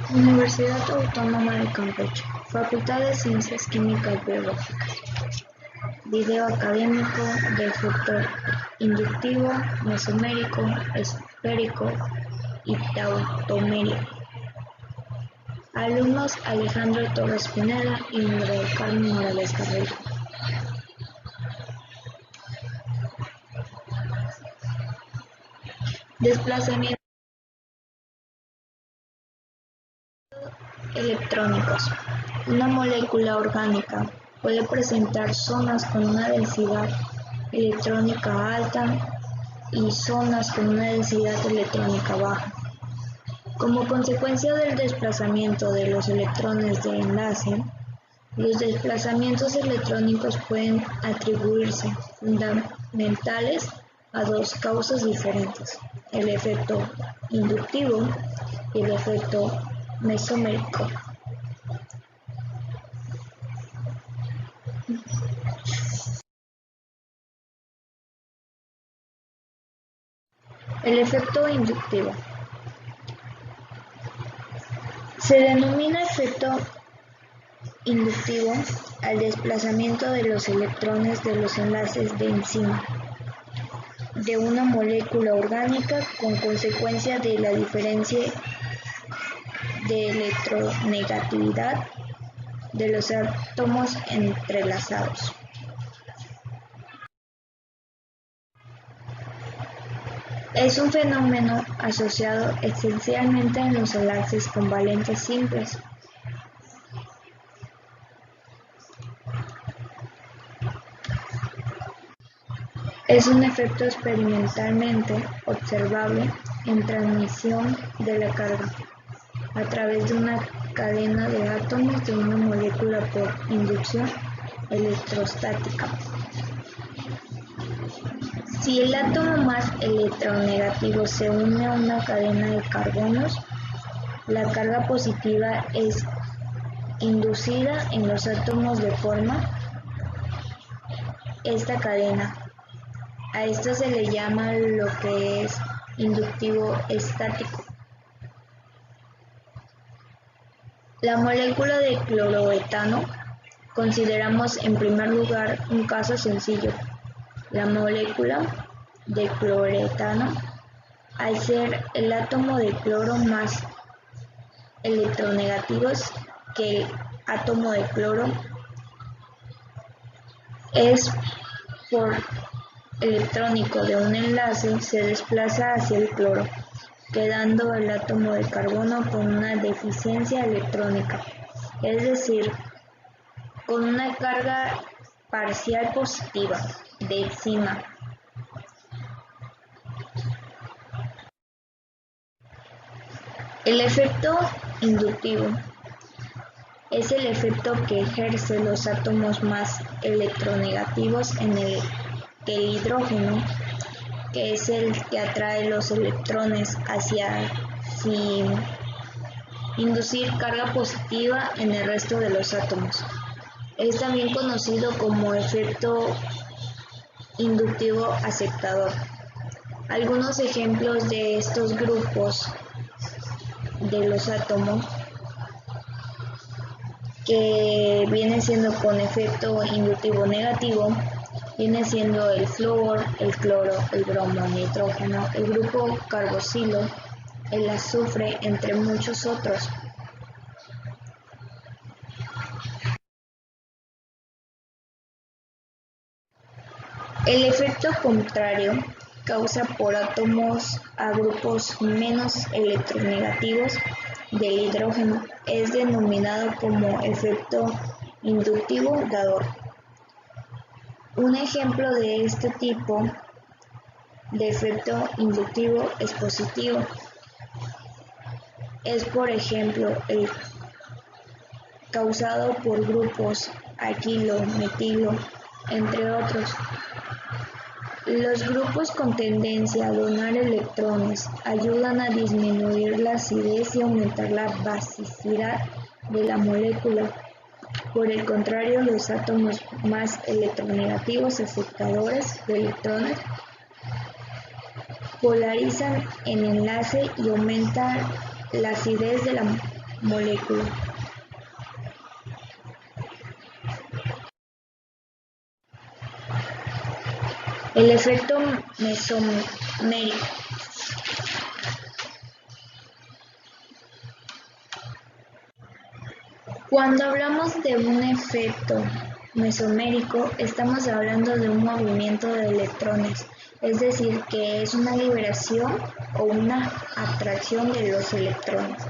Universidad Autónoma de Campeche, Facultad de Ciencias Químicas Biológicas. Video académico de efecto inductivo, mesomérico, esférico y tautomérico. Alumnos Alejandro Torres Pineda y María del Carmen Morales Carrillo. Desplazamiento electrónicos. Una molécula orgánica puede presentar zonas con una densidad electrónica alta y zonas con una densidad electrónica baja. Como consecuencia del desplazamiento de los electrones de enlace, los desplazamientos electrónicos pueden atribuirse fundamentales a dos causas diferentes: el efecto inductivo y el efecto mesomérico. El efecto inductivo se denomina efecto inductivo al desplazamiento de los electrones de los enlaces de encima de una molécula orgánica con consecuencia de la diferencia de electronegatividad de los átomos entrelazados. Es un fenómeno asociado esencialmente en los enlaces covalentes simples. Es un efecto experimentalmente observable en transmisión de la carga a través de una cadena de átomos de una molécula por inducción electrostática. Si el átomo más electronegativo se une a una cadena de carbonos, la carga positiva es inducida en los átomos de forma esta cadena. A esto se le llama lo que es inductivo estático. La molécula de cloroetano consideramos en primer lugar un caso sencillo. La molécula de cloroetano, al ser el átomo de cloro más electronegativos que el átomo de cloro, es por electrónico de un enlace, se desplaza hacia el cloro, quedando el átomo de carbono con una deficiencia electrónica, es decir, con una carga parcial positiva de encima. El efecto inductivo es el efecto que ejerce los átomos más electronegativos en el hidrógeno, que es el que atrae los electrones hacia sin inducir carga positiva en el resto de los átomos. Es también conocido como efecto inductivo aceptador. Algunos ejemplos de estos grupos de los átomos que viene siendo con efecto inductivo negativo viene siendo el flúor, el cloro, el bromo, el nitrógeno, el grupo carboxilo, el azufre, entre muchos otros. El efecto contrario, causa por átomos a grupos menos electronegativos del hidrógeno, es denominado como efecto inductivo dador. Un ejemplo de este tipo de efecto inductivo es positivo. Es, por ejemplo, el causado por grupos alquilo, metilo, entre otros. Los grupos con tendencia a donar electrones ayudan a disminuir la acidez y aumentar la basicidad de la molécula. Por el contrario, los átomos más electronegativos aceptadores de electrones polarizan en enlace y aumentan la acidez de la molécula. El efecto mesomérico. Cuando hablamos de un efecto mesomérico, estamos hablando de un movimiento de electrones, es decir, que es una liberación o una atracción de los electrones.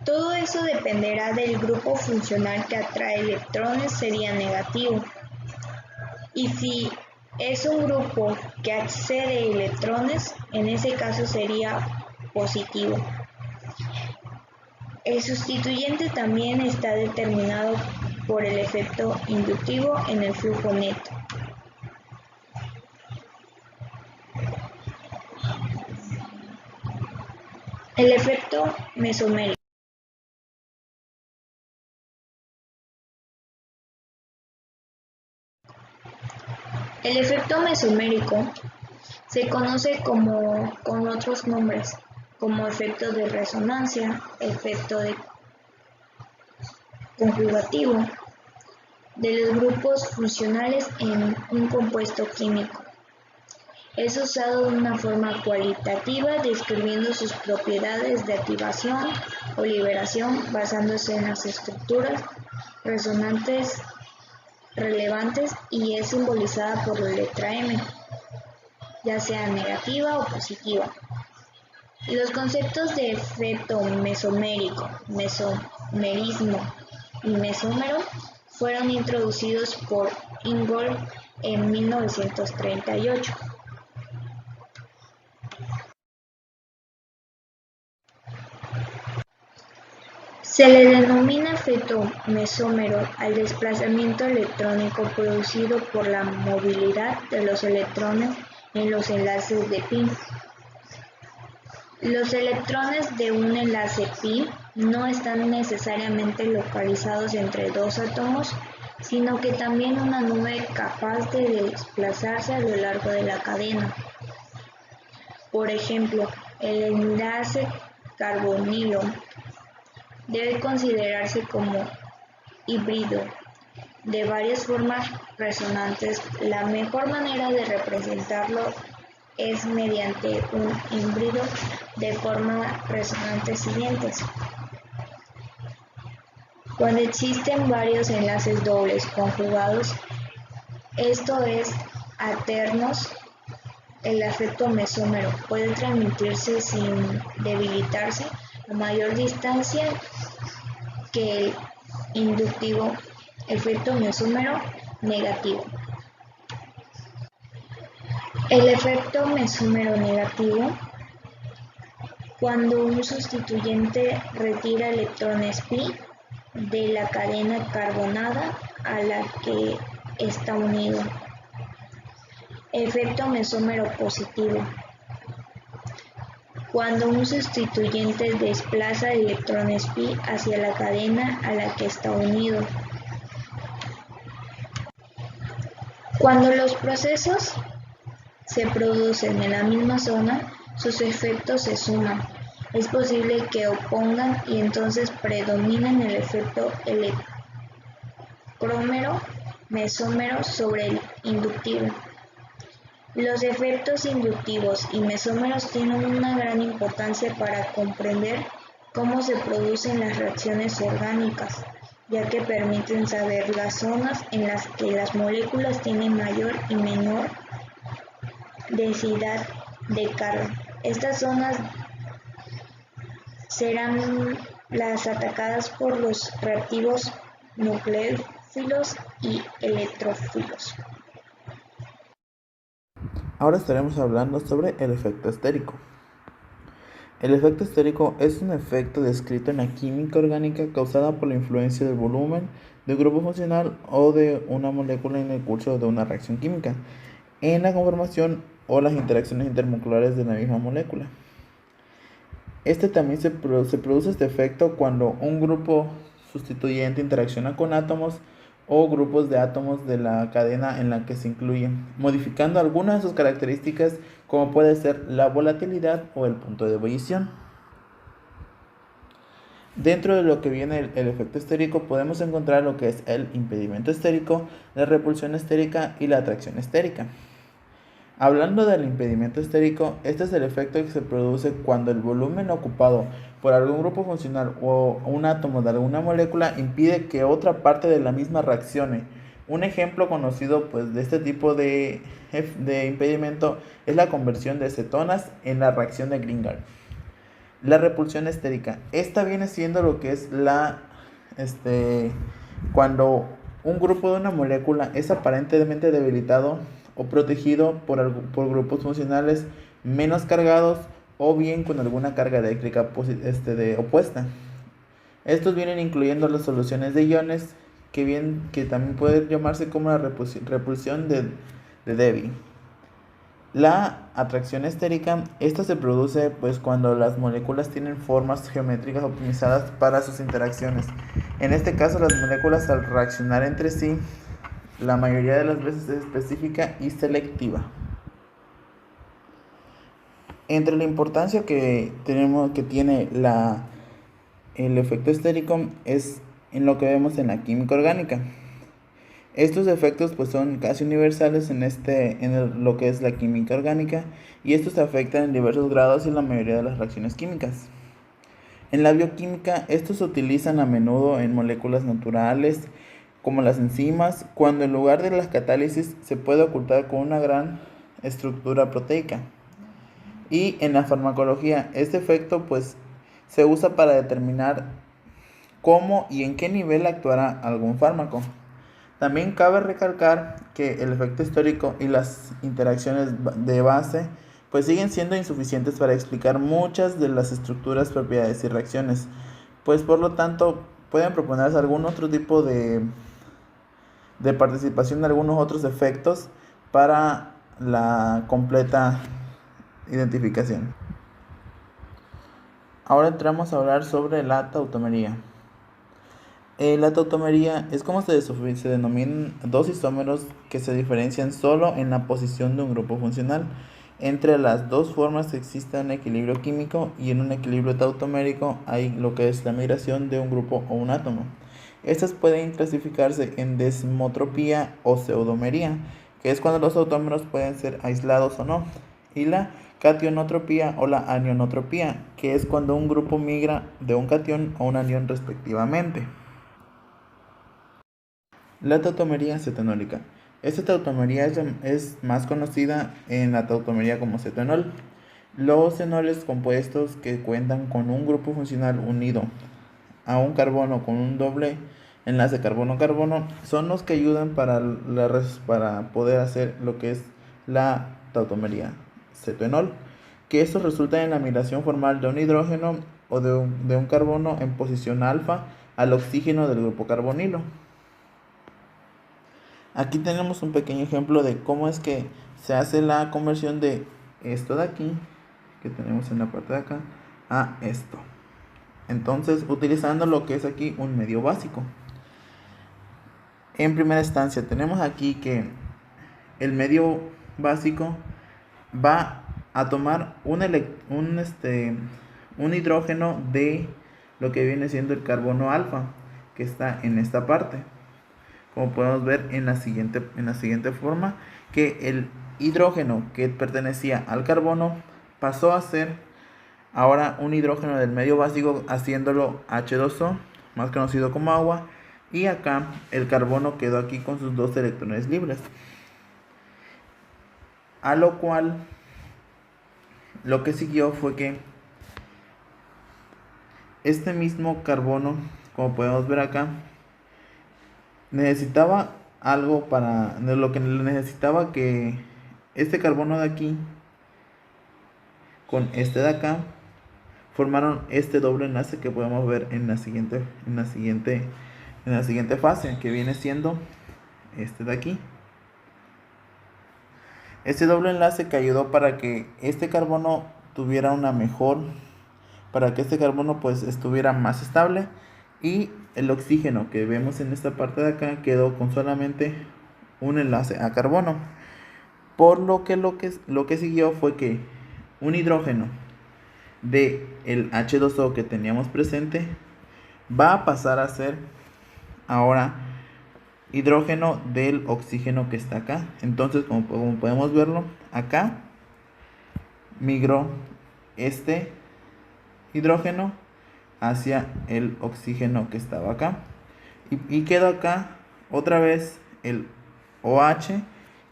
Todo eso dependerá del grupo funcional que atrae electrones, sería negativo. Y si es un grupo que accede electrones, en ese caso sería positivo. El sustituyente también está determinado por el efecto inductivo en el flujo neto. El efecto mesomérico. El efecto mesomérico se conoce con otros nombres, como efecto de resonancia, efecto de conjugativo, de los grupos funcionales en un compuesto químico. Es usado de una forma cualitativa describiendo sus propiedades de activación o liberación basándose en las estructuras resonantes relevantes y es simbolizada por la letra M, ya sea negativa o positiva. Los conceptos de efecto mesomérico, mesomerismo y mesómero fueron introducidos por Ingold en 1938. Se le denomina efecto mesómero al desplazamiento electrónico producido por la movilidad de los electrones en los enlaces de pi. Los electrones de un enlace pi no están necesariamente localizados entre dos átomos, sino que también una nube capaz de desplazarse a lo largo de la cadena. Por ejemplo, el enlace carbonilo debe considerarse como híbrido de varias formas resonantes. La mejor manera de representarlo es mediante un híbrido de formas resonantes siguientes. Cuando existen varios enlaces dobles conjugados, esto es, alternos, el efecto mesómero puede transmitirse sin debilitarse a mayor distancia que el inductivo efecto mesómero negativo. El efecto mesómero negativo, cuando un sustituyente retira electrones pi de la cadena carbonada a la que está unido. Efecto mesómero positivo, cuando un sustituyente desplaza electrones pi hacia la cadena a la que está unido. Cuando los procesos se producen en la misma zona, sus efectos se suman. Es posible que opongan y entonces predominen el efecto electrómero mesómero sobre el inductivo. Los efectos inductivos y mesómeros tienen una gran importancia para comprender cómo se producen las reacciones orgánicas, ya que permiten saber las zonas en las que las moléculas tienen mayor y menor densidad de carga. Estas zonas serán las atacadas por los reactivos nucleófilos y electrófilos. Ahora estaremos hablando sobre el efecto estérico. El efecto estérico es un efecto descrito en la química orgánica causada por la influencia del volumen de un grupo funcional o de una molécula en el curso de una reacción química, en la conformación o las interacciones intermoleculares de la misma molécula. También se produce este efecto cuando un grupo sustituyente interacciona con átomos o grupos de átomos de la cadena en la que se incluyen, modificando algunas de sus características como puede ser la volatilidad o el punto de ebullición. Dentro de lo que viene el efecto estérico podemos encontrar lo que es el impedimento estérico, la repulsión estérica y la atracción estérica. Hablando del impedimento estérico, este es el efecto que se produce cuando el volumen ocupado por algún grupo funcional o un átomo de alguna molécula impide que otra parte de la misma reaccione. Un ejemplo conocido pues, de este tipo de impedimento es la conversión de cetonas en la reacción de Grignard. La repulsión estérica. Esta viene siendo lo que es cuando un grupo de una molécula es aparentemente debilitado o protegido por grupos funcionales menos cargados o bien con alguna carga eléctrica opuesta. Estos vienen incluyendo las soluciones de iones que también puede llamarse como la repulsión de Debye. La atracción estérica, esta se produce pues cuando las moléculas tienen formas geométricas optimizadas para sus interacciones. En este caso, las moléculas al reaccionar entre sí, la mayoría de las veces es específica y selectiva. Entre la importancia que tiene el efecto estérico es en lo que vemos en la química orgánica. Estos efectos pues son casi universales en lo que es la química orgánica y estos afectan en diversos grados en la mayoría de las reacciones químicas. En la bioquímica, estos se utilizan a menudo en moléculas naturales como las enzimas, cuando en lugar de la catálisis se puede ocultar con una gran estructura proteica. Y en la farmacología, este efecto pues se usa para determinar cómo y en qué nivel actuará algún fármaco. También cabe recalcar que el efecto estérico y las interacciones de base pues siguen siendo insuficientes para explicar muchas de las estructuras, propiedades y reacciones, pues por lo tanto pueden proponerse algún otro tipo de participación de algunos otros efectos para la completa identificación. Ahora entramos a hablar sobre la tautomería. La tautomería es como se denominan dos isómeros que se diferencian solo en la posición de un grupo funcional. Entre las dos formas existe un equilibrio químico y en un equilibrio tautomérico hay lo que es la migración de un grupo o un átomo. Estas pueden clasificarse en desmotropía o pseudomería, que es cuando los autómeros pueden ser aislados o no, y la cationotropía o la anionotropía, que es cuando un grupo migra de un catión a un anión respectivamente. La tautomería cetonólica. Esta tautomería es más conocida en la tautomería como cetonol. Los fenoles compuestos que cuentan con un grupo funcional unido a un carbono con un doble enlace carbono-carbono son los que ayudan para poder hacer lo que es la tautomería cetonol, que esto resulta en la migración formal de un hidrógeno o de un carbono en posición alfa al oxígeno del grupo carbonilo. Aquí tenemos un pequeño ejemplo de cómo es que se hace la conversión de esto de aquí, que tenemos en la parte de acá, a esto. Entonces, utilizando lo que es aquí un medio básico. En primera instancia, tenemos aquí que el medio básico va a tomar un hidrógeno de lo que viene siendo el carbono alfa, que está en esta parte. Como podemos ver en la siguiente forma, que el hidrógeno que pertenecía al carbono pasó a ser ahora un hidrógeno del medio básico, haciéndolo H2O, más conocido como agua, y acá el carbono quedó aquí con sus dos electrones libres. A lo cual, lo que siguió fue que este mismo carbono, como podemos ver acá, necesitaba algo necesitaba que este carbono de aquí con este de acá formaron este doble enlace que podemos ver en la siguiente fase, que viene siendo este de aquí. Este doble enlace que ayudó para que este carbono tuviera para que este carbono pues estuviera más estable, y el oxígeno que vemos en esta parte de acá quedó con solamente un enlace a carbono. Por lo que siguió fue que un hidrógeno de el H2O que teníamos presente va a pasar a ser ahora hidrógeno del oxígeno que está acá. Entonces, como podemos verlo, acá migró este hidrógeno hacia el oxígeno que estaba acá. Y quedó acá otra vez el OH,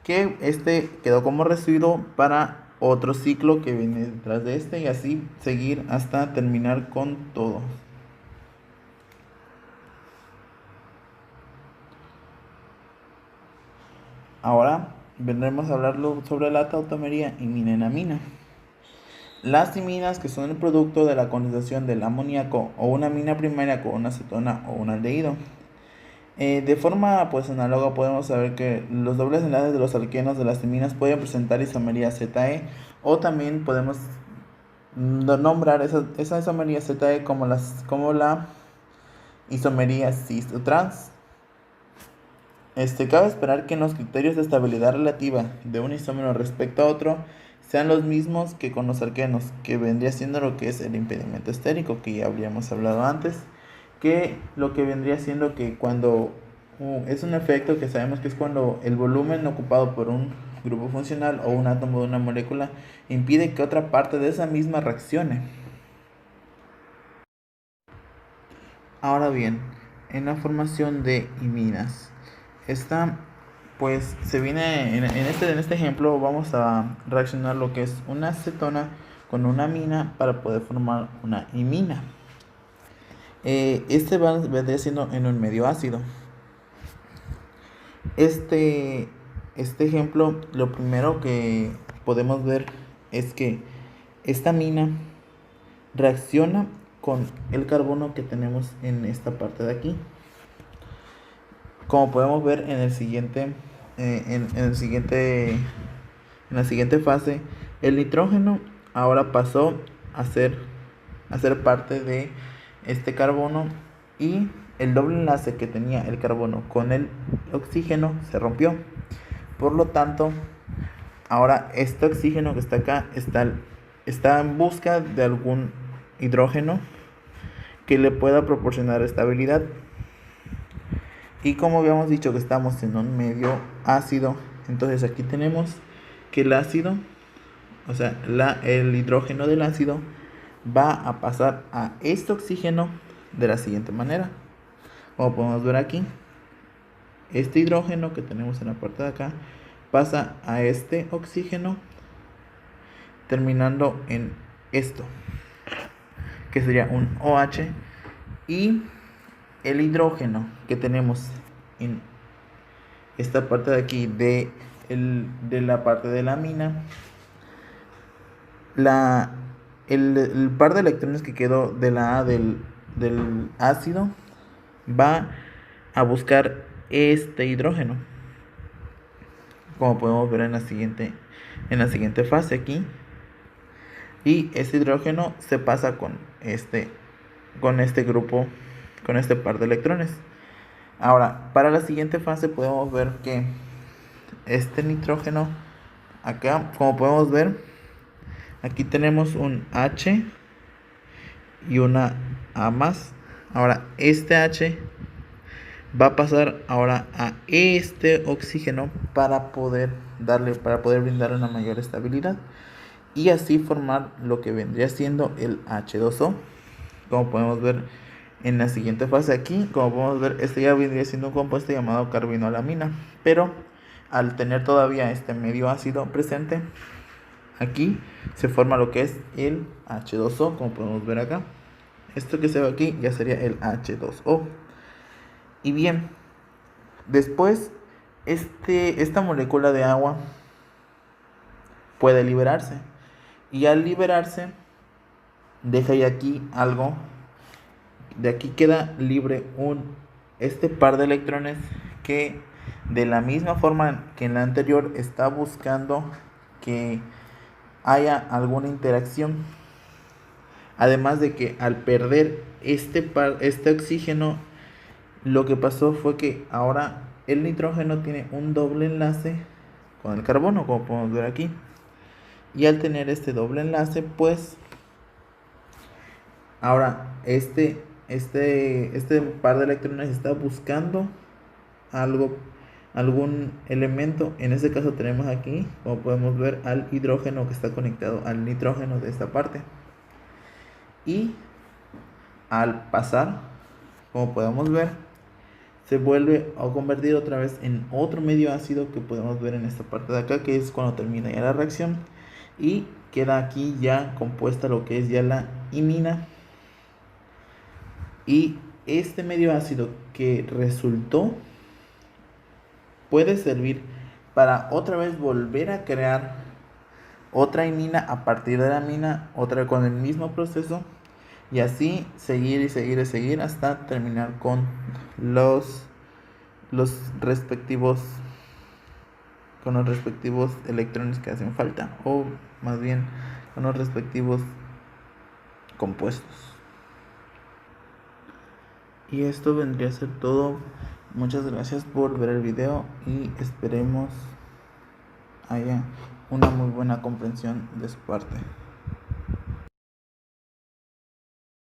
que este quedó como residuo para otro ciclo que viene detrás de este, y así seguir hasta terminar con todo. Ahora vendremos a hablar sobre la tautomería imina-enamina. Las iminas, que son el producto de la condensación del amoníaco o una amina primaria con una acetona o un aldehído. De forma pues análoga podemos saber que los dobles enlaces de los alquenos de las iminas pueden presentar isomería ZE, o también podemos nombrar esa isomería ZE como la isomería cis o trans. Cabe esperar que los criterios de estabilidad relativa de un isómero respecto a otro sean los mismos que con los alquenos, que vendría siendo lo que es el impedimento estérico, que ya habríamos hablado antes, que lo que vendría siendo que cuando es un efecto que sabemos que es cuando el volumen ocupado por un grupo funcional o un átomo de una molécula impide que otra parte de esa misma reaccione. Ahora bien, en la formación de iminas, esta pues se viene en este ejemplo vamos a reaccionar lo que es una acetona con una amina para poder formar una imina. Vendría siendo en un medio ácido. Este ejemplo, lo primero que podemos ver es que esta amina reacciona con el carbono que tenemos en esta parte de aquí. Como podemos ver en la siguiente fase, el nitrógeno ahora pasó a ser parte de este carbono, y el doble enlace que tenía el carbono con el oxígeno se rompió. Por lo tanto, ahora este oxígeno que está acá está en busca de algún hidrógeno que le pueda proporcionar estabilidad. Y como habíamos dicho que estamos en un medio ácido, entonces aquí tenemos que el ácido, o sea, el hidrógeno del ácido va a pasar a este oxígeno de la siguiente manera. Como podemos ver aquí, este hidrógeno que tenemos en la parte de acá pasa a este oxígeno, terminando en esto, que sería un OH, y el hidrógeno que tenemos en esta parte de aquí de la parte de la amina, el par de electrones que quedó de la A del ácido va a buscar este hidrógeno, como podemos ver en la siguiente fase aquí, y este hidrógeno se pasa con este grupo, con este par de electrones. Ahora, para la siguiente fase podemos ver que este nitrógeno acá, como podemos ver, aquí tenemos un H y una A más. Ahora este H va a pasar ahora a este oxígeno para poder brindarle una mayor estabilidad, y así formar lo que vendría siendo el H2O. Como podemos ver en la siguiente fase aquí, como podemos ver, este ya vendría siendo un compuesto llamado carbinolamina, pero al tener todavía este medio ácido presente, aquí se forma lo que es el H2O, como podemos ver acá. Esto que se ve aquí ya sería el H2O. Y bien, después esta molécula de agua puede liberarse, y al liberarse deja ahí aquí algo. De aquí queda libre este par de electrones que, de la misma forma que en la anterior, está buscando que haya alguna interacción. Además de que al perder este oxígeno, lo que pasó fue que ahora el nitrógeno tiene un doble enlace con el carbono, como podemos ver aquí. Y al tener este doble enlace, pues ahora este este par de electrones está buscando algún elemento. En este caso tenemos aquí, como podemos ver, al hidrógeno que está conectado al nitrógeno de esta parte. Y al pasar, como podemos ver, se vuelve a convertir otra vez en otro medio ácido que podemos ver en esta parte de acá, que es cuando termina ya la reacción, y queda aquí ya compuesta lo que es ya la imina. Y este medio ácido que resultó puede servir para otra vez volver a crear otra imina a partir de la amina, otra vez con el mismo proceso, y así seguir y seguir y seguir hasta terminar con los respectivos electrones que hacen falta, o más bien con los respectivos compuestos. Y esto vendría a ser todo. Muchas gracias por ver el video y esperemos haya una muy buena comprensión de su parte.